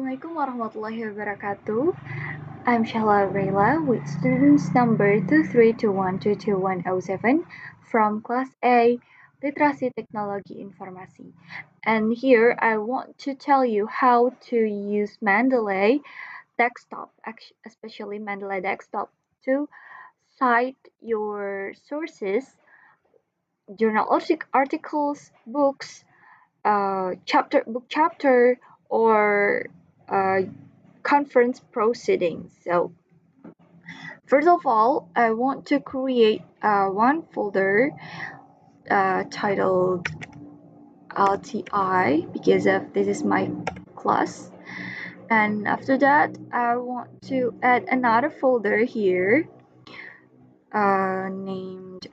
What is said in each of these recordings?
Assalamualaikum warahmatullahi wabarakatuh. I'm Syahla Auraila with students number 232122107 from Class A, Literasi Teknologi Informasi. And here I want to tell you how to use Mendeley Dekstop, especially Mendeley Dekstop, to cite your sources, journal articles, books, book chapter, or uh, conference proceedings. So first of all, I want to create one folder titled LTI because of this is my class. And after that, I want to add another folder here named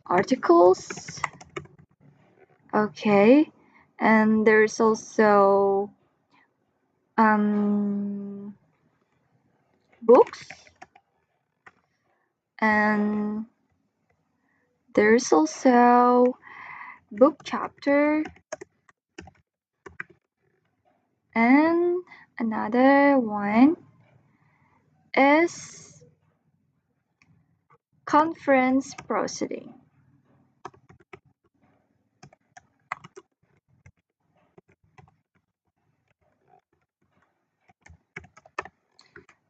articles. Okay, and there's also books, and there's also book chapter, and another one is conference proceeding.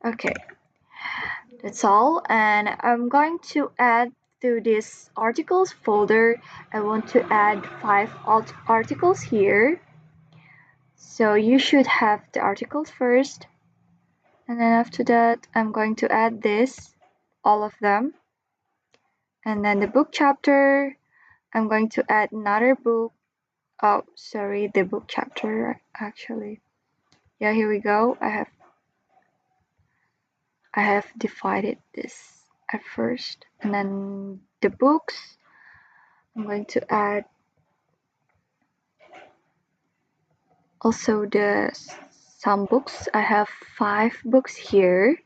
Okay, that's all. And I'm going to add to this articles folder, I want to add 5 articles here. So you should have the articles first. And then after that, I'm going to add this, all of them. And then the book chapter, I'm going to add another book. Oh, sorry, the book chapter actually. Yeah, here we go. I have divided this at first, and then the books, I'm going to add also some books. I have 5 books here.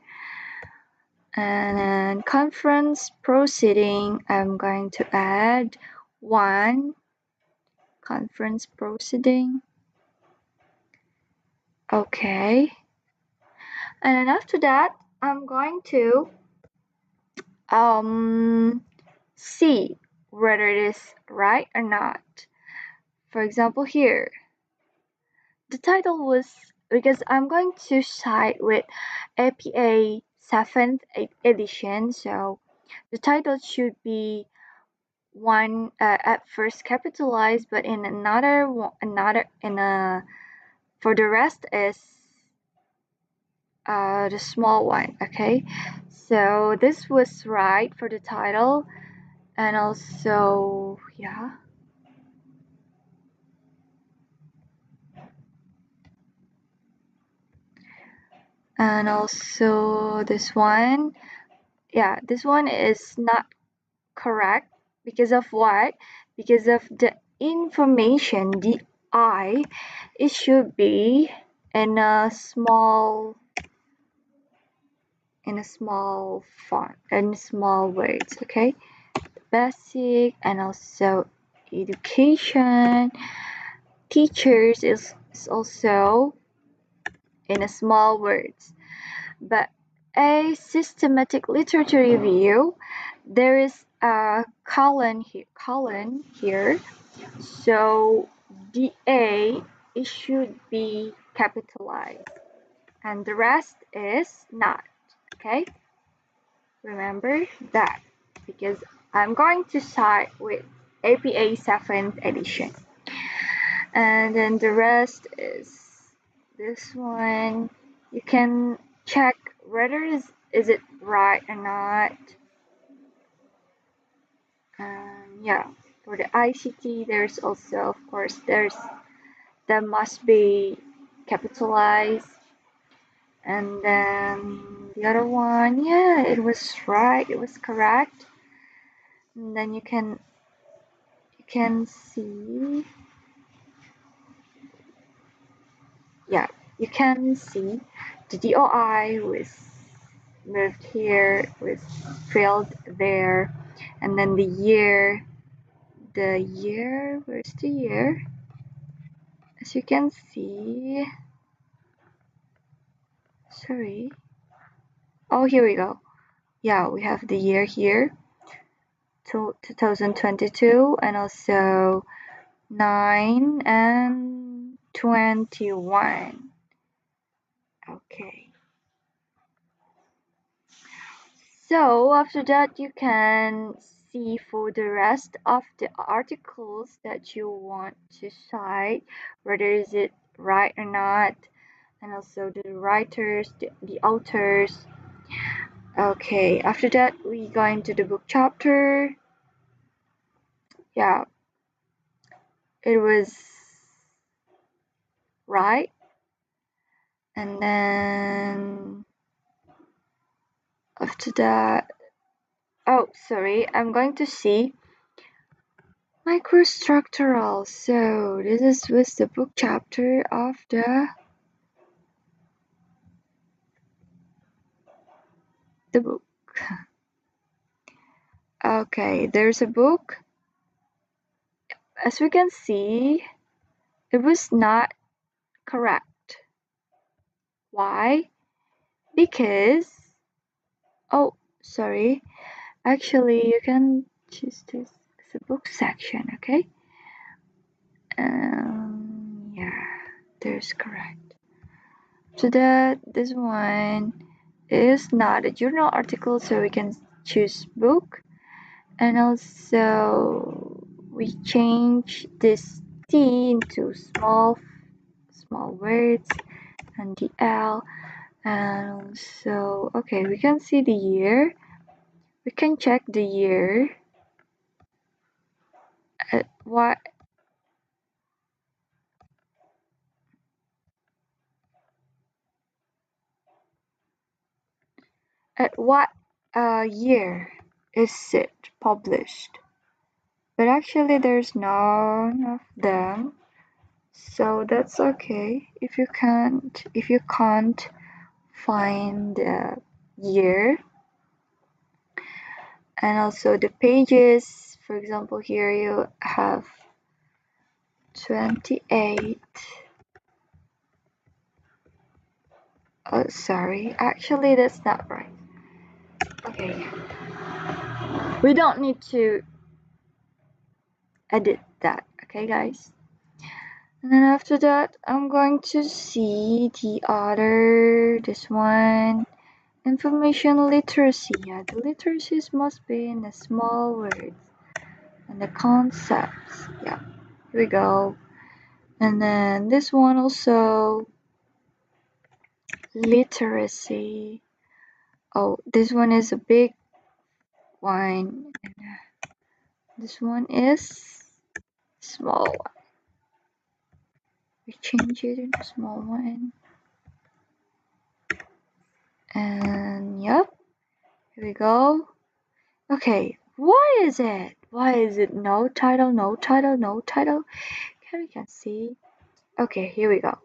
And then conference proceeding, I'm going to add 1 conference proceeding. Okay. And then after that, I'm going to see whether it is right or not. For example, here, the title was, because I'm going to cite with APA 7th edition, so the title should be one at first capitalized, but in for the rest is the small one. Okay, so this was right for the title, and also yeah, and also this one, yeah, this one is not correct because of what? Because of the information, the I, it should be in a small font and small words. Okay, basic, and also education, teachers is also in a small words. But a systematic literature review, there is a colon here, so the A, it should be capitalized and the rest is not. Okay, remember that, because I'm going to start with APA 7th edition, and then the rest is this one. You can check whether is it right or not. Yeah, for the ICT, there's also, of course, that must be capitalized, and then the other one, yeah, it was right, it was correct. And then you can see, yeah, you can see the DOI was moved here, was filled there, and then the year, where's the year? As you can see, Sorry. Oh, here we go. Yeah, we have the year here, 2022, and also 9 and 21. Okay. So after that, you can see for the rest of the articles that you want to cite, whether is it right or not, and also the writers, the authors. Okay, after that, we go into the book chapter. Yeah, it was right. And then after that, oh, sorry, I'm going to see microstructural. So this is with the book chapter of the book. Okay, there's a book. As we can see, it was not correct. Why? Because, oh, sorry. Actually, you can choose this as a book section, okay? Yeah, there's correct. So that this one is not a journal article, so we can choose book. And also we change this T into small words and the L. And also, okay, we can see the year. We can check the year at what year is it published. But actually there's none of them, so that's okay if you can't find the year. And also the pages, for example, here you have 28. Oh, sorry, actually that's not right. Okay, we don't need to edit that, okay guys? And then after that, I'm going to see the other, this one, information literacy. Yeah, the literacies must be in the small words and the concepts. Yeah, here we go. And then this one also, literacy. Oh, this one is a big one. And this one is small one. We change it into small one. And yep, here we go. Okay, why is it? Why is it no title, no title, no title? Here we can see. Okay, here we go.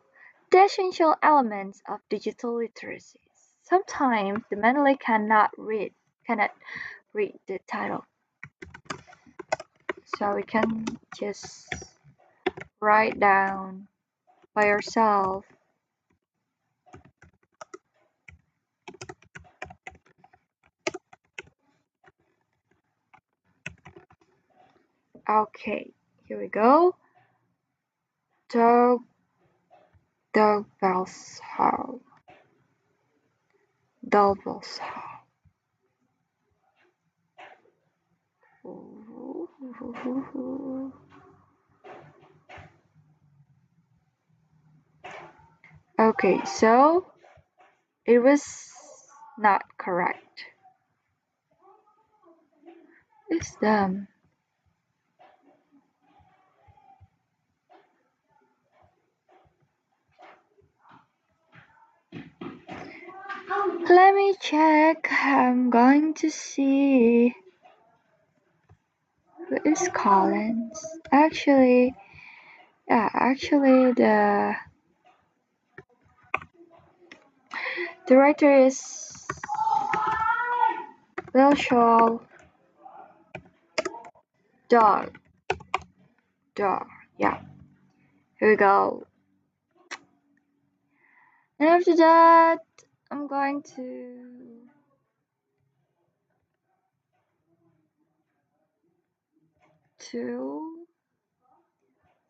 The essential elements of digital literacy. Sometimes the Mendeley cannot read the title. So we can just write down by ourselves. Okay, here we go. Dog bells howl. Dog bells howl. Okay, so it was not correct. It's them. Let me check. I'm going to see who is Collins. Actually, the writer is Wilshire Dog. Yeah. Here we go. And after that, I'm going to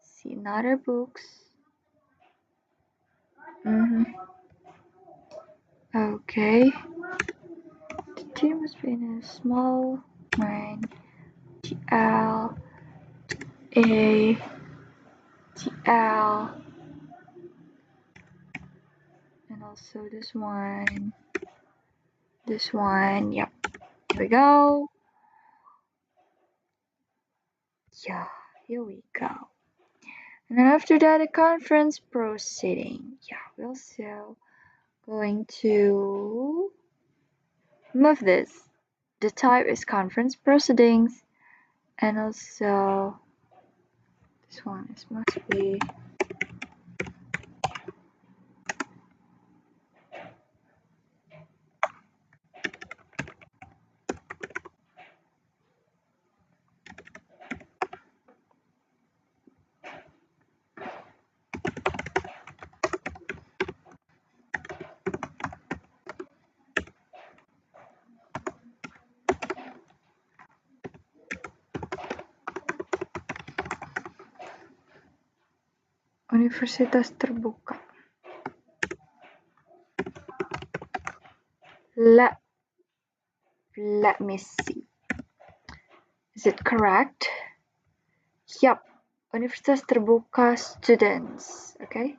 see another books. Okay. The team must be in a small line. L A T L, and also this one. This one. Yep. Here we go. Yeah. Here we go. And then after that, a conference proceeding. Yeah, we're also going to move this. The type is conference proceedings, and also this one is must be Universitas terbuka. Let me see. Is it correct? Yup. Universitas terbuka students. Okay.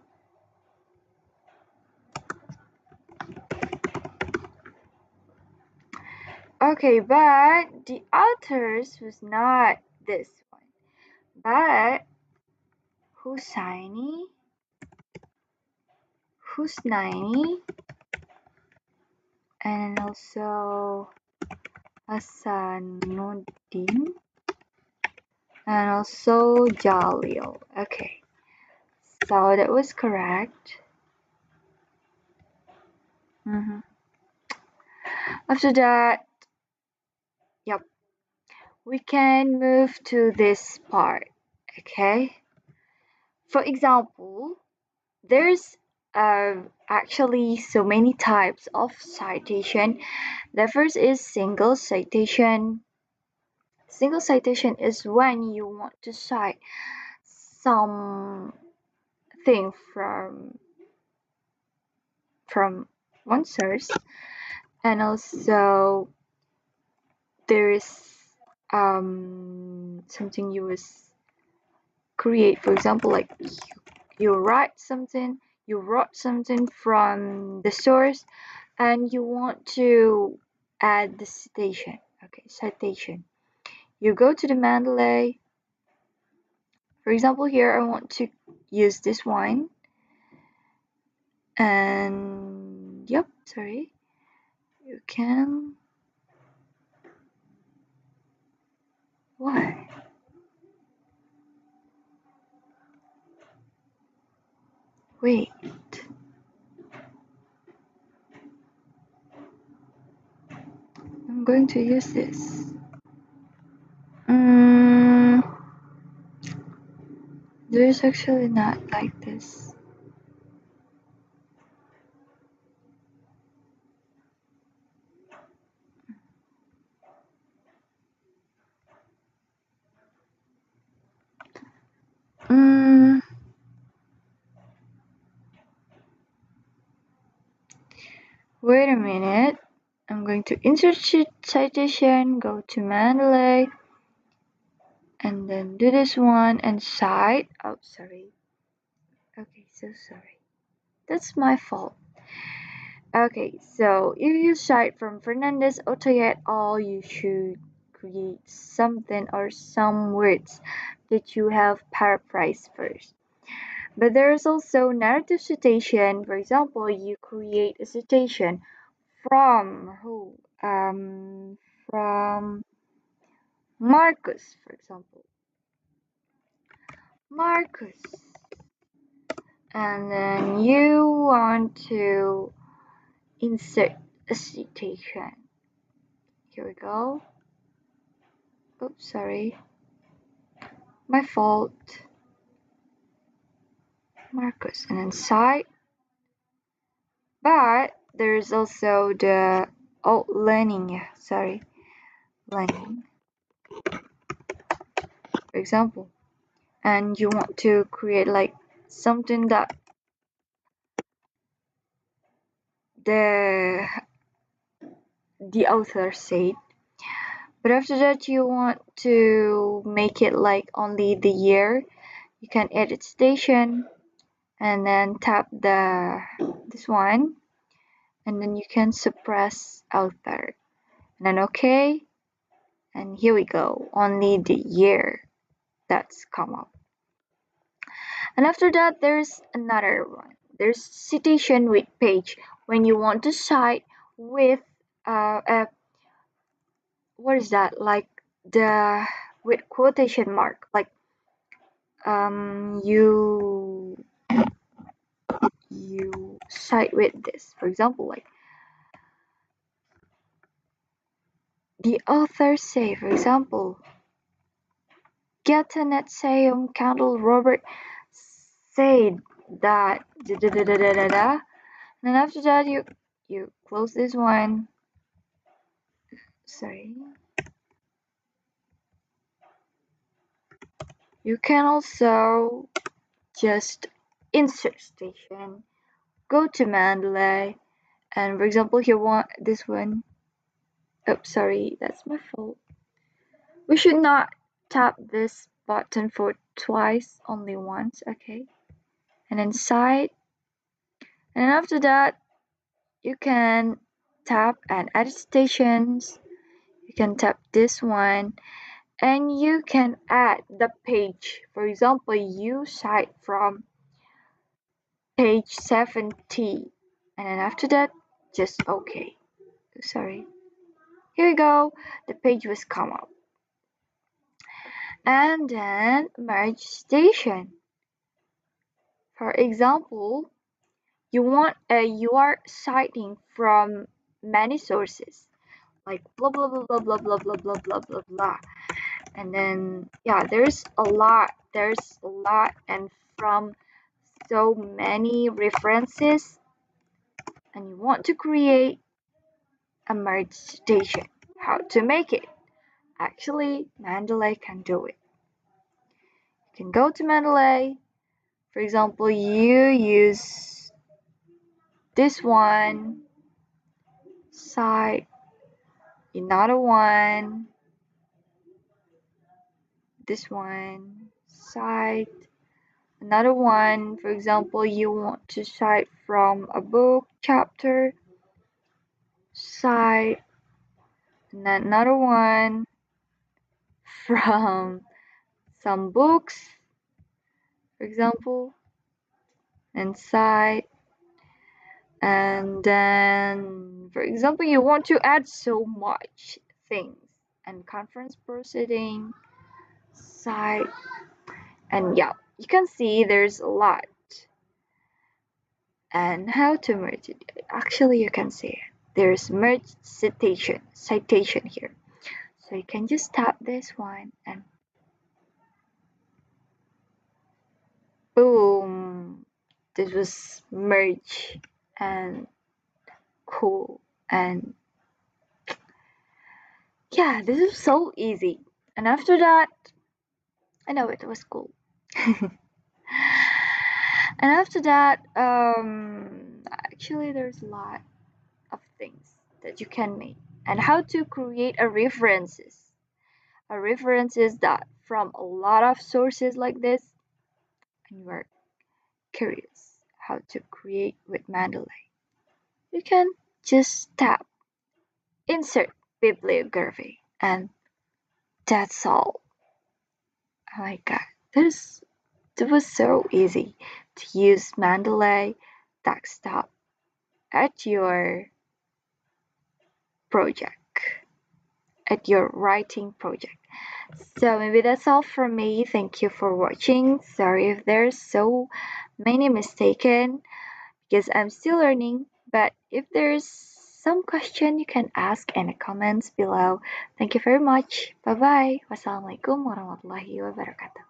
Okay, but the authors was not this one, but Hussaini, and also Hasanuddin, and also Jalil. Okay, so that was correct. After that, yep, we can move to this part. Okay. For example, there's actually so many types of citation. The first is single citation. Single citation is when you want to cite something from one source, and also there is something you was create. For example, like you wrote something from the source, and you want to add the citation. Okay, citation. You go to the Mendeley. For example, here I want to use this one, and yep, sorry, you can. Why? Wait. I'm going to use this. There's actually not like this. Wait a minute. I'm going to insert citation, go to Mendeley, and then do this one and cite. Oh, sorry. Okay, so sorry. That's my fault. Okay, so if you cite from Fernandez Otoya et al., you should create something or some words that you have paraphrased first. But there's also narrative citation. For example, you create a citation from who? From Marcus, for example. Marcus. And then you want to insert a citation. Here we go. Oops, sorry. My fault. Marcus. And then cite. But there's also the learning. Yeah, sorry, learning. For example, and you want to create like something that the author said, but after that you want to make it like only the year. You can edit station and then tap this one, and then you can suppress author and then okay, and here we go, only the year that's come up. And after that there's another one, there's citation with page. When you want to cite with a, what is that, like the with quotation mark, like you cite with this, for example, like the author say, for example, Gatineau Candle Robert said that da da da da da da da. And after that you close this one. Sorry. You can also just insert station, go to Mendeley, and for example you want this one. Oh, sorry, that's my fault. We should not tap this button for twice, only once, okay? And then side, and after that you can tap and edit stations. You can tap this one and you can add the page. For example, you cite from page 70 and then after that just okay. Sorry. Here we go. The page was come up. And then merge station. For example, you are citing from many sources like blah blah blah blah blah blah blah blah blah blah blah, and then yeah, there's a lot and from so many references, and you want to create a merge station. How to make it? Actually, Mendeley can do it. You can go to Mendeley. For example, you use this one side, another one, this one side, another one. For example, you want to cite from a book chapter side, and then another one from some books, for example, and side. And then, for example, you want to add so much things and conference proceeding side, and yeah, you can see there's a lot. And how to merge it? Actually, you can see there's merge citation here. So you can just tap this one and boom, this was merge and cool. And yeah, this is so easy. And after that, I know it was cool. And after that, actually, there's a lot of things that you can make, and how to create a references. A reference is that from a lot of sources like this, and you are curious how to create with Mendeley. You can just tap insert bibliography, and that's all. Oh my god, that was so easy to use Mendeley Dekstop at your project, at your writing project. So maybe that's all from me. Thank you for watching. Sorry if there's so many mistaken because I'm still learning. But if there's some question, you can ask in the comments below. Thank you very much. Bye bye. Wassalamualaikum warahmatullahi wabarakatuh.